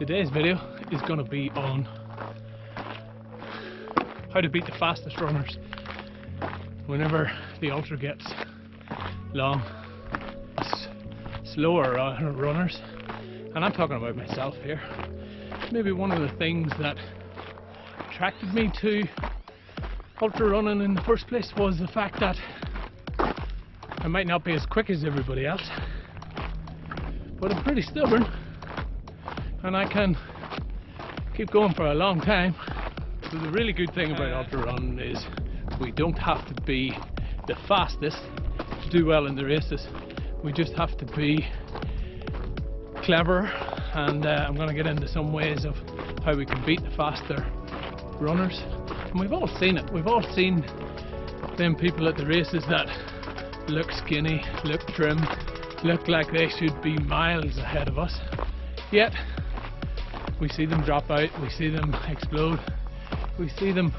Today's video is going to be on how to beat the fastest runners whenever the ultra gets long. Slower runners, and I'm talking about myself here. Maybe one of the things that attracted me to ultra running in the first place was the fact that I might not be as quick as everybody else, but I'm pretty stubborn and I can keep going for a long time. So the really good thing about ultra running is we don't have to be the fastest to do well in the races. We just have to be clever, and I'm going to get into some ways of how we can beat the faster runners. And we've all seen it. We've all seen them people at the races that look skinny, look trim, look like they should be miles ahead of us. Yet we see them drop out, we see them explode, we see them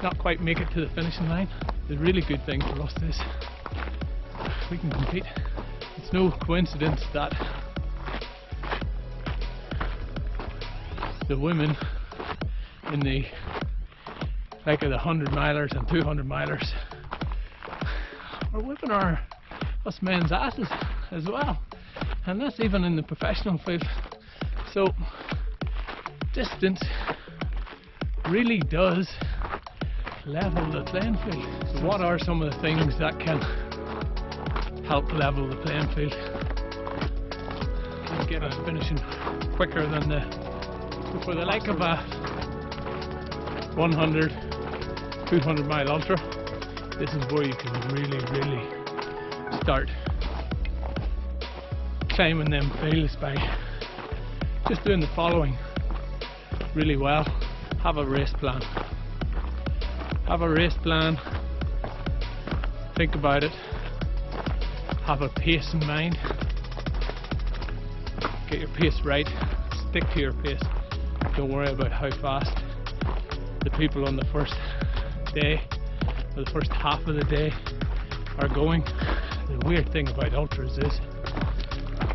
not quite make it to the finishing line. The really good thing for us is we can compete. It's no coincidence that the women in the like of the 100 milers and 200 milers are whipping us men's asses as well, and that's even in the professional field. So distance really does level the playing field. So what are some of the things that can help level the playing field and get us finishing quicker than for the like of a 100, 200 mile ultra? This is where you can really start climbing them fields by just doing the following really well. Have a race plan. Have a race plan. Think about it. Have a pace in mind. Get your pace right. Stick to your pace. Don't worry about how fast the people on the first day or the first half of the day are going. The weird thing about ultras is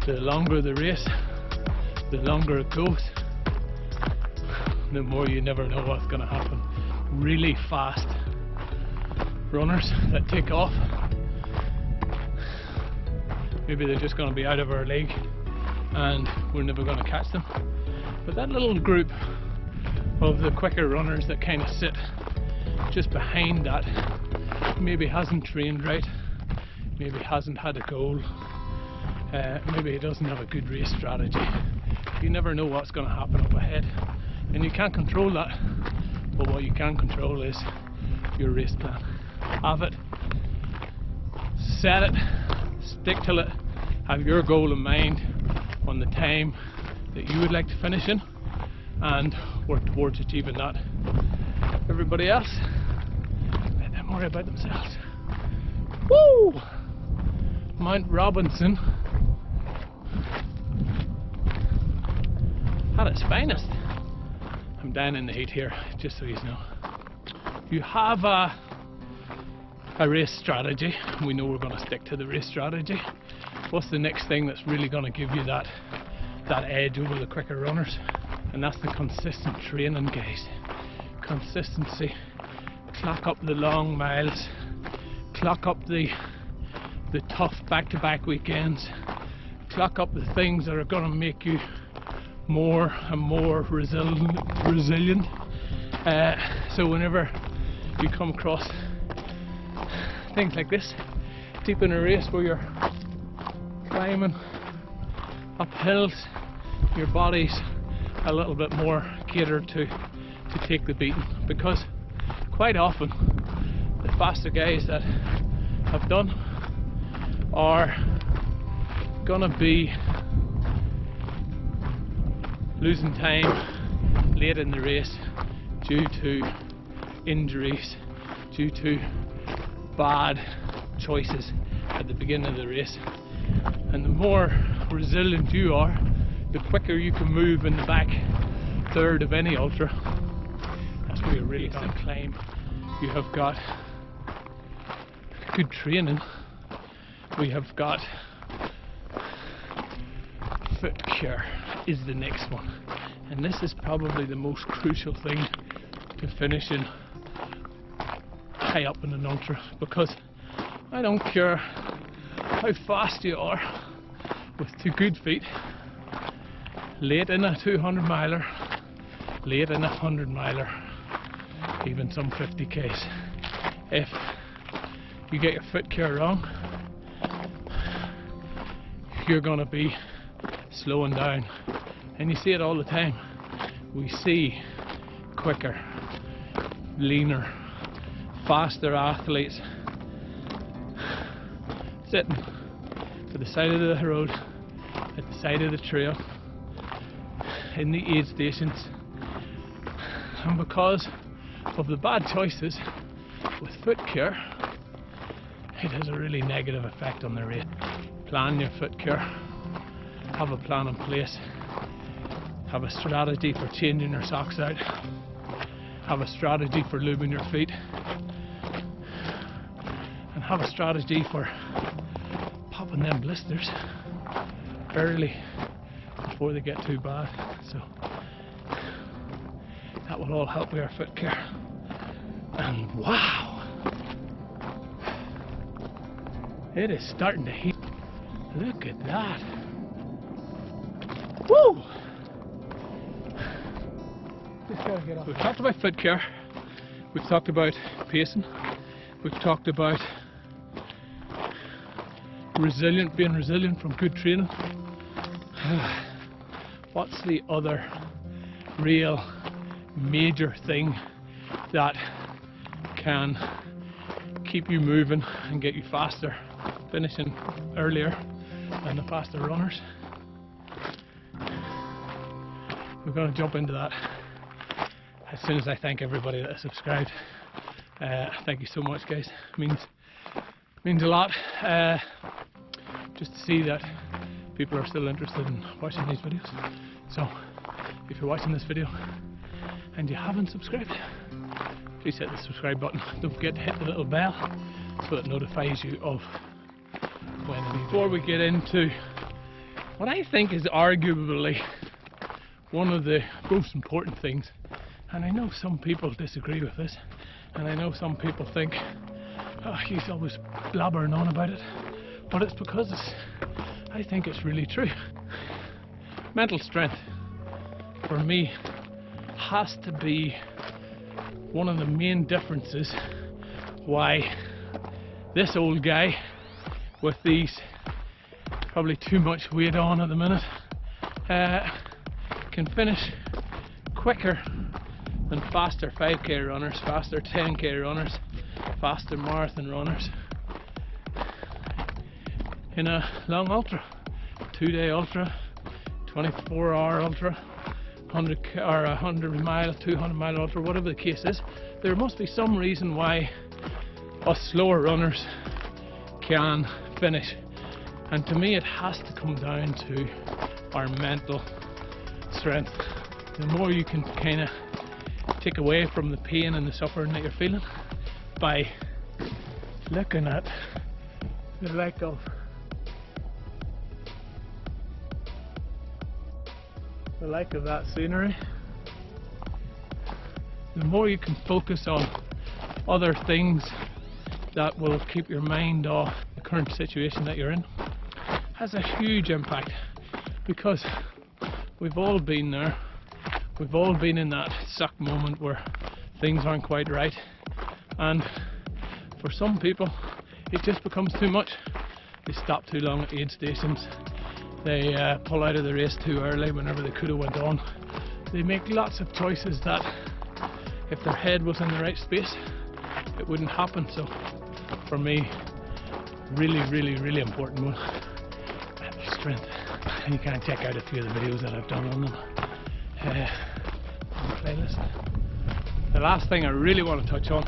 the longer the race, the longer it goes, the more you never know what's going to happen. Really fast runners that take off, maybe they're just going to be out of our league and we're never going to catch them. But that little group of the quicker runners that kind of sit just behind that, maybe hasn't trained right, maybe hasn't had a goal, maybe it doesn't have a good race strategy. You never know what's going to happen up ahead, and you can't control that. But what you can control is your race plan. Have it, set it, stick to it, have your goal in mind on the time that you would like to finish in, and work towards achieving that. Everybody else, let them worry about themselves. Woo! Mount Robinson at its finest. I'm down in the heat here, just so you know. You have a race strategy. We know we're going to stick to the race strategy. What's the next thing that's really going to give you that edge over the quicker runners? And that's the consistent training, guys. Consistency. Clock up the long miles. Clock up the tough back-to-back weekends. Clock up the things that are going to make you more and more resilient. So whenever you come across things like this, deep in a race where you're climbing up hills, your body's a little bit more catered to take the beating, because quite often the faster guys that have done are gonna be losing time late in the race due to injuries, due to bad choices at the beginning of the race. And the more resilient you are, the quicker you can move in the back third of any ultra. That's where you're really going to climb. You have got good training. We have got foot care is the next one. And this is probably the most crucial thing to finishing high up in an ultra, because I don't care how fast you are with 2 good feet, late in a 200 miler, late in a 100 miler, even some 50Ks, if you get your foot care wrong, you're going to be slowing down. And you see it all the time. We see quicker, leaner, faster athletes sitting to the side of the road, at the side of the trail, in the aid stations, and because of the bad choices with foot care, it has a really negative effect on their rate. Plan your foot care, have a plan in place, have a strategy for changing your socks out, have a strategy for lubing your feet, and have a strategy for popping them blisters early before they get too bad. So that will all help with our foot care. And wow, it is starting to heat. Look at that. Woo! Just gotta get off. We've talked about foot care, we've talked about pacing, we've talked about being resilient from good training. What's the other real major thing that can keep you moving and get you faster, finishing earlier than the faster runners? We're going to jump into that as soon as I thank everybody that has subscribed. Thank you so much, guys. Means a lot just to see that people are still interested in watching these videos. So if you're watching this video and you haven't subscribed, please hit the subscribe button. Don't forget to hit the little bell so it notifies you of when I need. Before we get into what I think is arguably one of the most important things, and I know some people disagree with this, and I know some people think, oh, he's always blabbering on about it, but it's because I think it's really true. Mental strength, for me, has to be one of the main differences why this old guy with these probably too much weight on at the minute can finish quicker than faster 5k runners, faster 10k runners, faster marathon runners in a long ultra, 2-day ultra, 24-hour ultra, 100 or 100 mile, 200 mile ultra, whatever the case is. There must be some reason why us slower runners can finish, and to me it has to come down to our mental strength. The more you can kind of take away from the pain and the suffering that you're feeling by looking at the like of that scenery, the more you can focus on other things that will keep your mind off the current situation that you're in, has a huge impact, because we've all been there. We've all been in that suck moment where things aren't quite right, and for some people it just becomes too much. They stop too long at aid stations, they pull out of the race too early whenever they could have went on. They make lots of choices that if their head was in the right space it wouldn't happen. So for me, really important one, mental strength. And you can check out a few of the videos that I've done on them on the playlist. The last thing I really want to touch on,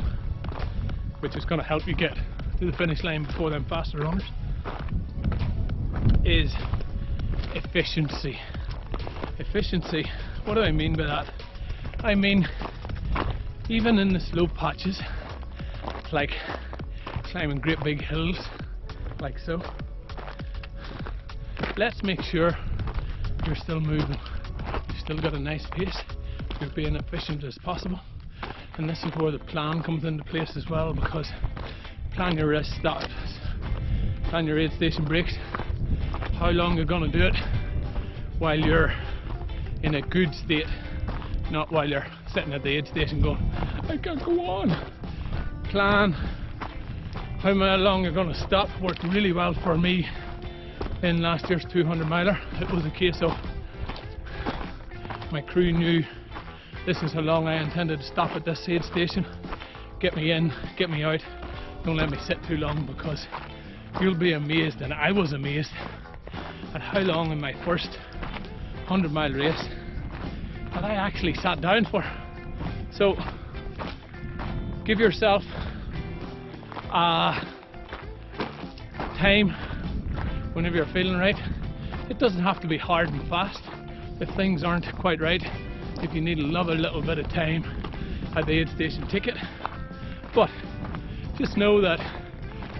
which is going to help you get to the finish line before them faster runners, is efficiency. Efficiency, what do I mean by that? I mean, even in the slow patches, like climbing great big hills like so, let's make sure you're still moving. You've still got a nice pace. You're being efficient as possible. And this is where the plan comes into place as well, because plan your rest stops, plan your aid station breaks, how long you're going to do it while you're in a good state, not while you're sitting at the aid station going, I can't go on. Plan how long you're going to stop. Worked really well for me in last year's 200 miler. It was a case of my crew knew this is how long I intended to stop at this aid station. Get me in, get me out, don't let me sit too long, because you'll be amazed, and I was amazed at how long in my first 100-mile race that I actually sat down for. So give yourself a time whenever you're feeling right. It doesn't have to be hard and fast. If things aren't quite right, if you need another little bit of time at the aid station, take it. But just know that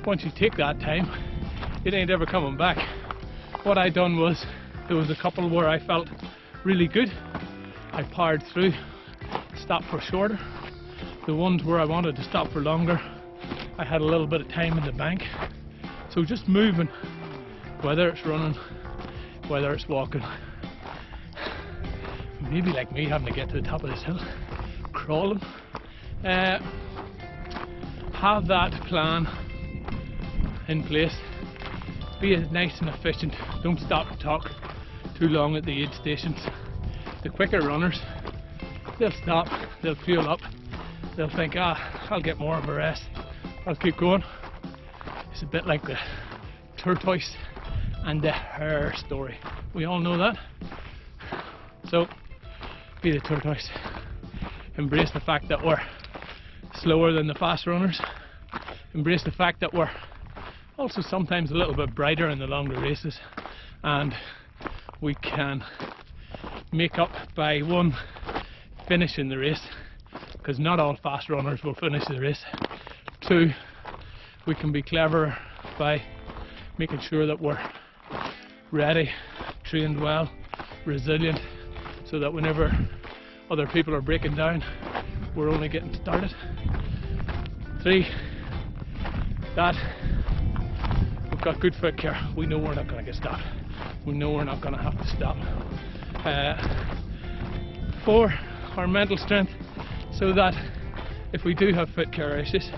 once you take that time, it ain't ever coming back. What I done was, there was a couple where I felt really good. I powered through, stopped for shorter. The ones where I wanted to stop for longer, I had a little bit of time in the bank. So just moving, whether it's running, whether it's walking. Maybe like me, having to get to the top of this hill, crawling. Have that plan in place. Be nice and efficient. Don't stop and talk too long at the aid stations. The quicker runners, they'll stop, they'll fuel up, they'll think, I'll get more of a rest, I'll keep going. It's a bit like the tortoise and the hare story. We all know that. So be the tortoise. Embrace the fact that we're slower than the fast runners. Embrace the fact that we're also sometimes a little bit brighter in the longer races, and we can make up by one, finishing the race, because not all fast runners will finish the race. Two, we can be clever by making sure that we're ready, trained well, resilient, so that whenever other people are breaking down, we're only getting started. Three, that we've got good foot care. We know we're not going to get stopped. We know we're not going to have to stop. 4, our mental strength, so that if we do have foot care issues,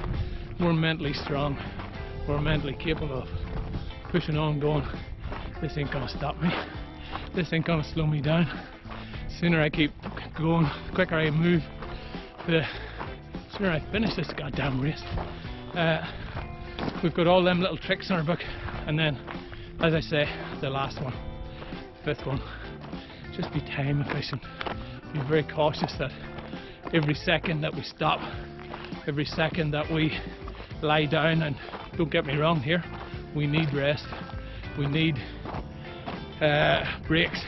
we're mentally strong. We're mentally capable of pushing on, going, this ain't going to stop me. This ain't going to slow me down. The sooner I keep going, the quicker I move, the sooner I finish this goddamn race. We've got all them little tricks in our book, and then, as I say, the last one, 5th one, just be time efficient. Be very cautious that every second that we stop, every second that we lie down, and don't get me wrong here, we need rest, we need breaks.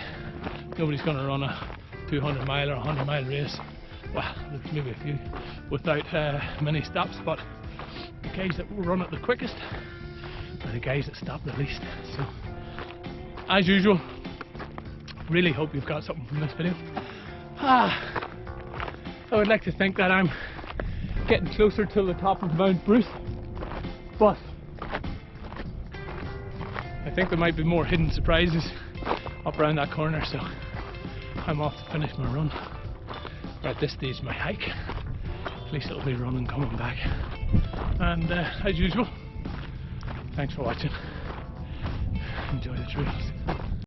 Nobody's going to run a 200 mile or 100 mile race, well, there's maybe a few, without many stops, but the guys that will run it the quickest are the guys that stop the least. So, as usual, really hope you've got something from this video. I would like to think that I'm getting closer to the top of Mount Bruce, but I think there might be more hidden surprises up around that corner, so I'm off to finish my run. Or at this stage, my hike. At least it'll be running coming back. And as usual, thanks for watching. Enjoy the trails.